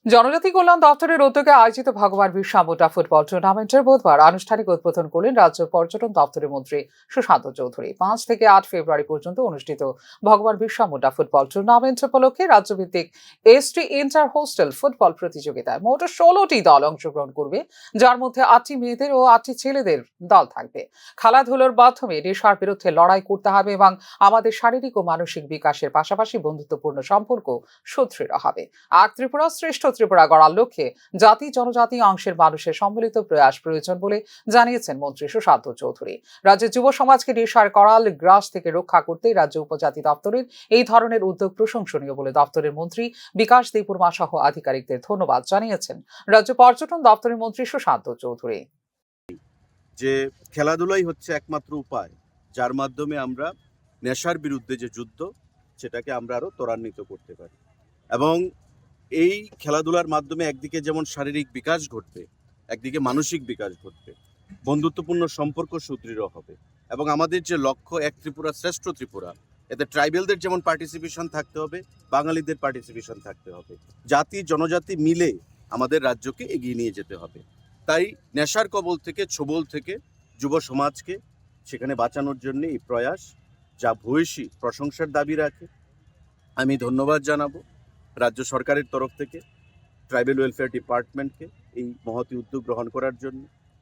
জনজাতি কল্যাণ দপ্তরের উদ্যোগে আয়োজিত ভগবান বিরসা মুন্ডা ফুটবল টুর্নামেন্টের বুধবার আনুষ্ঠানিক উদ্বোধন করলেন রাজ্য পর্যটন দপ্তরের মন্ত্রী সুশান্ত চৌধুরী। ৫ থেকে ৮ ফেব্রুয়ারি পর্যন্ত অনুষ্ঠিত ভগবান বিরসা মুন্ডা ফুটবল টুর্নামেন্ট উপলক্ষে রাজ্যভিত্তিক এসটি ইন্টার হোস্টেল ফুটবল প্রতিযোগিতায় মোট ১৬টি দল অংশগ্রহণ করবে, যার মধ্যে ৮টি মেয়েদের ও ৮টি ছেলেদের দল থাকবে। খেলাধুলোর মাধ্যমে নেশার বিরুদ্ধে লড়াই করতে হবে এবং আমাদের শারীরিক ও মানসিক বিকাশের পাশাপাশি বন্ধুত্বপূর্ণ সম্পর্ক সুদৃঢ় হবে। আর ত্রিপুরা শ্রেষ্ঠ ত্রিপুরা গড়ার লক্ষ্যে জাতি জনজাতি অংশের মানুষের সম্মিলিত প্রয়াস প্রয়োজন বলে জানিয়েছেন মন্ত্রী সুশান্ত চৌধুরী। রাজ্যের যুব সমাজকে নেশার করাল গ্রাস থেকে রক্ষা করতে রাজ্য উপজাতি দপ্তরের এই ধরনের উদ্যোগ প্রশংসনীয় বলে দপ্তরের মন্ত্রী বিকাশ দেববর্মা সহ আধিকারিকদের ধন্যবাদ জানিয়েছেন রাজ্য পর্যটন দপ্তরের মন্ত্রী সুশান্ত চৌধুরী। যে খেলাধুলাই হচ্ছে একমাত্র উপায় যার মাধ্যমে আমরা নেশার বিরুদ্ধে যে যুদ্ধ সেটাকে আমরা আরো ত্বরান্বিত করতে পারি, এবং এই খেলাধুলার মাধ্যমে একদিকে যেমন শারীরিক বিকাশ ঘটবে, একদিকে মানসিক বিকাশ ঘটবে, বন্ধুত্বপূর্ণ সম্পর্ক সুদৃঢ় হবে, এবং আমাদের যে লক্ষ্য এক ত্রিপুরা শ্রেষ্ঠ ত্রিপুরা, এতে ট্রাইবেলদের যেমন পার্টিসিপেশন থাকতে হবে, বাঙালিদের পার্টিসিপেশন থাকতে হবে, জাতি জনজাতি মিলে আমাদের রাজ্যকে এগিয়ে নিয়ে যেতে হবে। তাই নেশার কবল থেকে ছোবল থেকে যুব সমাজকে সেখানে বাঁচানোর জন্য এই প্রয়াস, যা ভূয়সী প্রশংসার দাবি রাখে। আমি ধন্যবাদ জানাবো রাজ্য সরকারের তরফ থেকে ট্রাইবেল ওয়েলফেয়ার ডিপার্টমেন্টকে এই মহতী উদ্যোগ গ্রহণ করার জন্য।